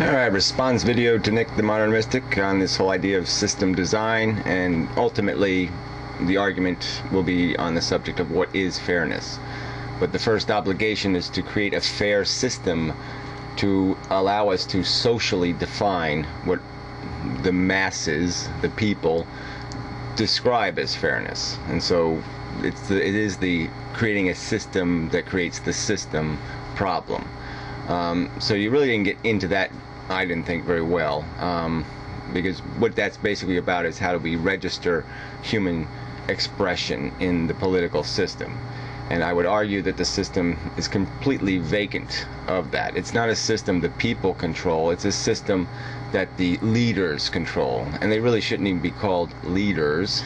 Alright, response video to Nick the Modern Mystic on this whole idea of system design, and ultimately the argument will be on the subject of what is fairness. But the first obligation is to create a fair system to allow us to socially define what the masses, the people, describe as fairness. And so it is the creating a system that creates the system problem. So you really didn't get into that, I didn't think, very well, because what that's basically about is how do we register human expression in the political system. And I would argue that the system is completely vacant of that. It's not a system the people control, it's a system that the leaders control. And they really shouldn't even be called leaders.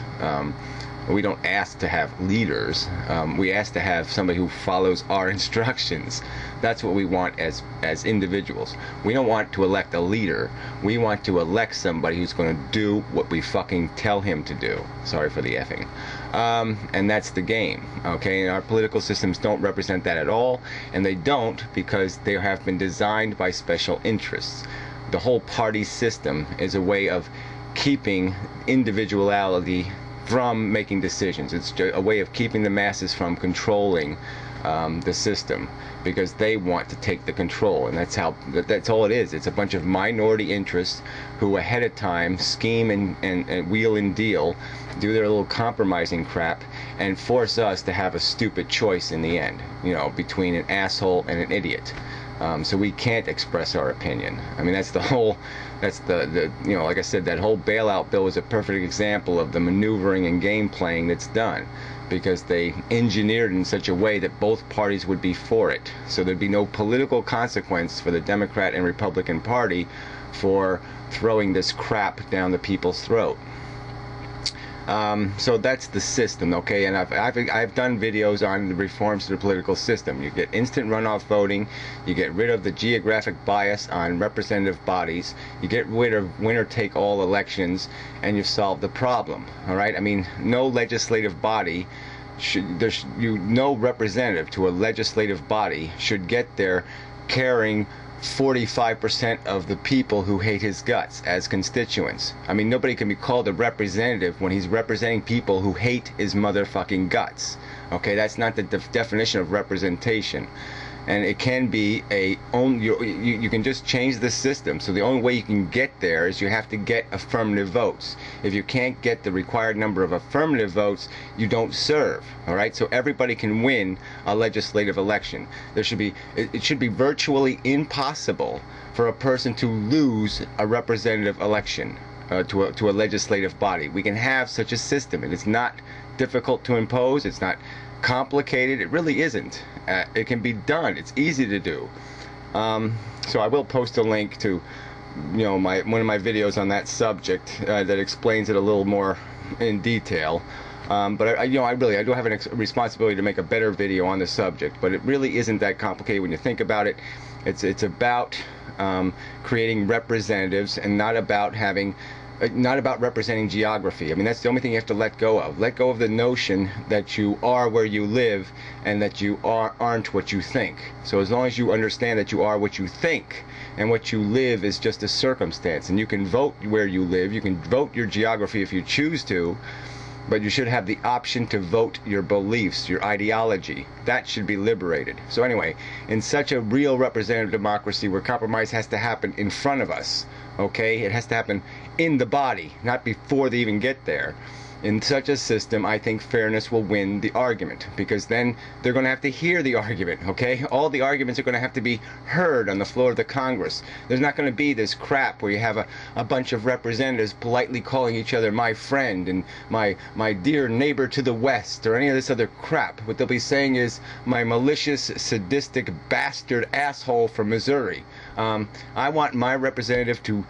We don't ask to have leaders. We ask to have somebody who follows our instructions. That's what we want as individuals. We don't want to elect a leader. We want to elect somebody who's going to do what we fucking tell him to do. Sorry for the effing. And that's the game. Okay, and our political systems don't represent that at all, and they don't because they have been designed by special interests. The whole party system is a way of keeping individuality from making decisions. It's a way of keeping the masses from controlling the system, because they want to take the control, and that's all it is. It's a bunch of minority interests who ahead of time scheme and wheel and deal, do their little compromising crap, and force us to have a stupid choice in the end, you know, between an asshole and an idiot. So we can't express our opinion. I mean, that's the you know, like I said, that whole bailout bill is a perfect example of the maneuvering and game playing that's done, because they engineered in such a way that both parties would be for it. So there'd be no political consequence for the Democrat and Republican Party for throwing this crap down the people's throat. So that's the system, okay? And I've done videos on the reforms to the political system. You get instant runoff voting, you get rid of the geographic bias on representative bodies, you get rid of winner-take-all elections, and you've solved the problem, all right? I mean, no legislative body no representative to a legislative body should get there carrying 45% of the people who hate his guts as constituents. I mean, nobody can be called a representative when he's representing people who hate his motherfucking guts. Okay, that's not the definition of representation. And it can be you can just change the system. So the only way you can get there is you have to get affirmative votes. If you can't get the required number of affirmative votes, you don't serve. All right, so everybody can win a legislative election. It should be virtually impossible for a person to lose a representative election to a legislative body. We can have such a system, and it's not difficult to impose. It's not complicated. It really isn't. It can be done. It's easy to do. So I will post a link to, you know, one of my videos on that subject that explains it a little more in detail. But I do have a responsibility to make a better video on the subject. But it really isn't that complicated when you think about it. It's about creating representatives, and not about representing geography. I mean, that's the only thing you have to let go of. Let go of the notion that you are where you live and that you aren't what you think. So as long as you understand that you are what you think, and what you live is just a circumstance, and you can vote where you live, you can vote your geography if you choose to, but you should have the option to vote your beliefs, your ideology. That should be liberated. So anyway, in such a real representative democracy where compromise has to happen in front of us, okay? It has to happen in the body, not before they even get there. In such a system, I think fairness will win the argument, because then they're going to have to hear the argument, okay? All the arguments are going to have to be heard on the floor of the Congress. There's not going to be this crap where you have a bunch of representatives politely calling each other my friend and my dear neighbor to the west, or any of this other crap. What they'll be saying is my malicious, sadistic bastard asshole from Missouri. I want my representative to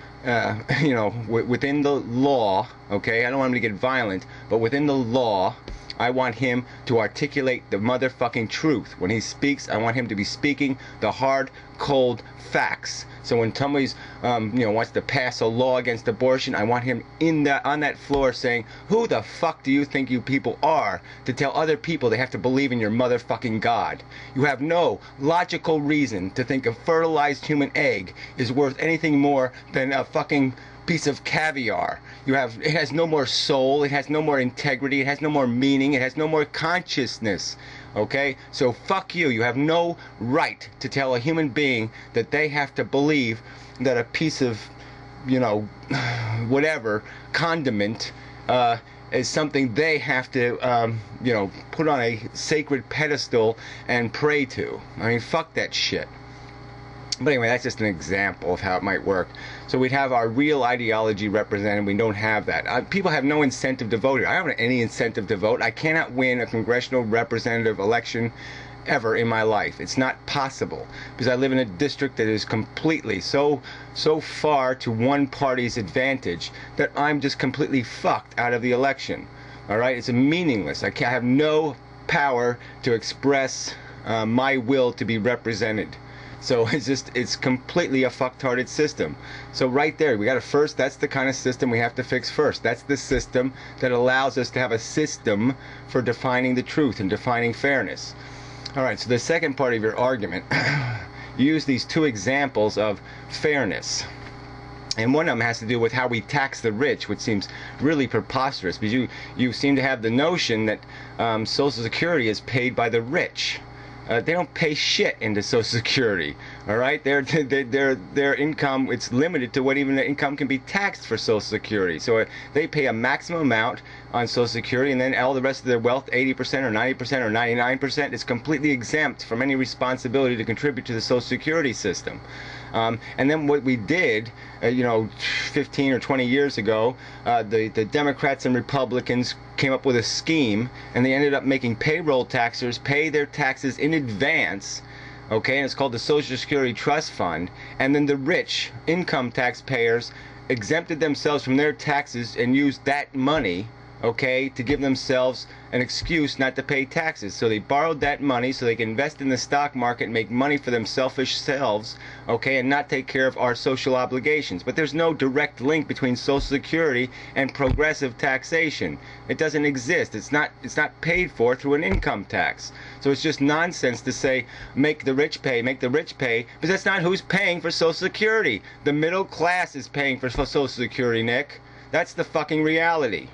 you know, within the law, okay? I don't want him to get violent, but within the law, I want him to articulate the motherfucking truth. When he speaks, I want him to be speaking the hard, cold facts. So when somebody's wants to pass a law against abortion, I want him on that floor saying, who the fuck do you think you people are to tell other people they have to believe in your motherfucking God? You have no logical reason to think a fertilized human egg is worth anything more than a fucking piece of caviar. It has no more soul, it has no more integrity, it has no more meaning, it has no more consciousness. Okay? So fuck you. You have no right to tell a human being that they have to believe that a piece of, whatever, condiment, is something they have to, put on a sacred pedestal and pray to. I mean, fuck that shit. But anyway, that's just an example of how it might work. So we'd have our real ideology represented. We don't have that. People have no incentive to vote. I don't have any incentive to vote. I cannot win a congressional representative election ever in my life. It's not possible because I live in a district that is completely so far to one party's advantage that I'm just completely fucked out of the election. All right, it's meaningless. I have no power to express my will to be represented. So it's completely a fucktarded system. So right there, we got to first, that's the kind of system we have to fix first. That's the system that allows us to have a system for defining the truth and defining fairness. All right, so the second part of your argument, you use these two examples of fairness. And one of them has to do with how we tax the rich, which seems really preposterous, because you seem to have the notion that Social Security is paid by the rich. They don't pay shit into Social Security, all right? Their income, it's limited to what even the income can be taxed for Social Security. So they pay a maximum amount on Social Security, and then all the rest of their wealth, 80% or 90% or 99%, is completely exempt from any responsibility to contribute to the Social Security system. And then what we did, 15 or 20 years ago, the Democrats and Republicans came up with a scheme, and they ended up making payroll taxers pay their taxes in advance, okay, and it's called the Social Security Trust Fund, and then the rich income taxpayers exempted themselves from their taxes and used that money, okay, to give themselves an excuse not to pay taxes. So they borrowed that money so they can invest in the stock market and make money for them selfish selves, okay, and not take care of our social obligations. But there's no direct link between Social Security and progressive taxation. It doesn't exist. It's not paid for through an income tax. So it's just nonsense to say make the rich pay, because that's not who's paying for Social Security. The middle class is paying for Social Security, Nick. That's the fucking reality.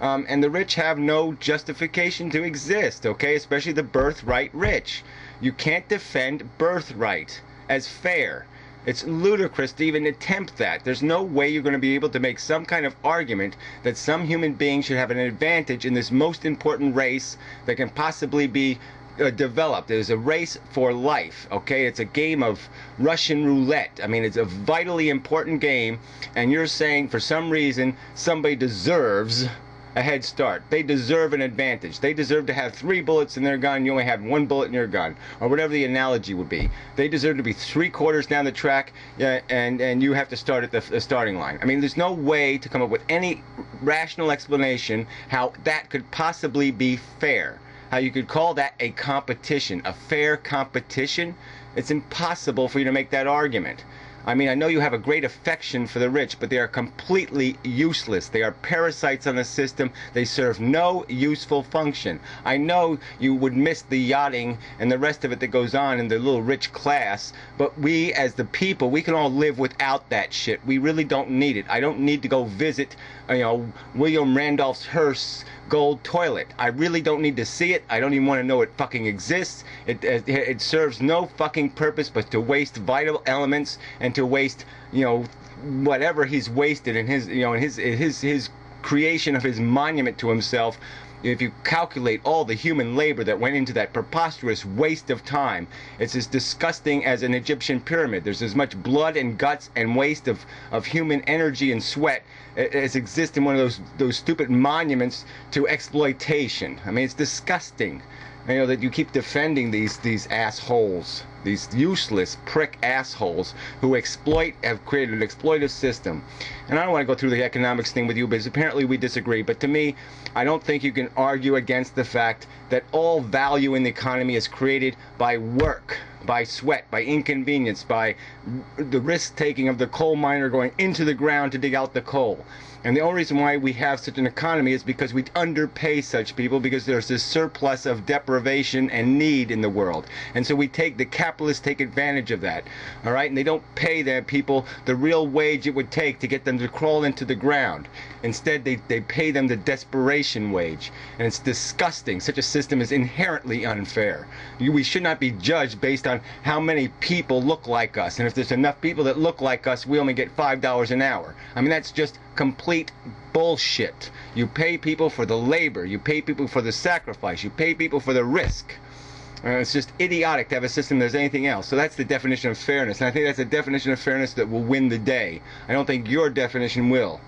And the rich have no justification to exist, okay? Especially the birthright rich. You can't defend birthright as fair. It's ludicrous to even attempt that. There's no way you're going to be able to make some kind of argument that some human being should have an advantage in this most important race that can possibly be developed. There's a race for life, okay? It's a game of Russian roulette. I mean, it's a vitally important game, and you're saying for some reason somebody deserves a head start. They deserve an advantage. They deserve to have 3 bullets in their gun. You only have 1 bullet in your gun, or whatever the analogy would be. They deserve to be 3/4 down the track, and you have to start at the starting line. I mean, there's no way to come up with any rational explanation how that could possibly be fair. How you could call that a competition, a fair competition. It's impossible for you to make that argument. I mean, I know you have a great affection for the rich, but they are completely useless. They are parasites on the system. They serve no useful function. I know you would miss the yachting and the rest of it that goes on in the little rich class, but we as the people, we can all live without that shit. We really don't need it. I don't need to go visit, William Randolph Hearst's gold toilet. I really don't need to see it. I don't even want to know it fucking exists. It serves no fucking purpose but to waste vital elements and to waste, whatever he's wasted in his, his creation of his monument to himself. If you calculate all the human labor that went into that preposterous waste of time, it's as disgusting as an Egyptian pyramid. There's as much blood and guts and waste of human energy and sweat as exists in one of those stupid monuments to exploitation. I mean, it's disgusting. That you keep defending these assholes, these useless prick assholes who have created an exploitive system. And I don't want to go through the economics thing with you, because apparently we disagree. But to me, I don't think you can argue against the fact that all value in the economy is created by work. by sweat, by inconvenience, by the risk-taking of the coal miner going into the ground to dig out the coal. And the only reason why we have such an economy is because we underpay such people, because there's this surplus of deprivation and need in the world. And so the capitalists take advantage of that. All right? And they don't pay their people the real wage it would take to get them to crawl into the ground. Instead, they pay them the desperation wage. And it's disgusting. Such a system is inherently unfair. We should not be judged based on how many people look like us. And if there's enough people that look like us, we only get $5 an hour. I mean, that's just complete bullshit. You pay people for the labor. You pay people for the sacrifice. You pay people for the risk. It's just idiotic to have a system that's anything else. So that's the definition of fairness. And I think that's a definition of fairness that will win the day. I don't think your definition will.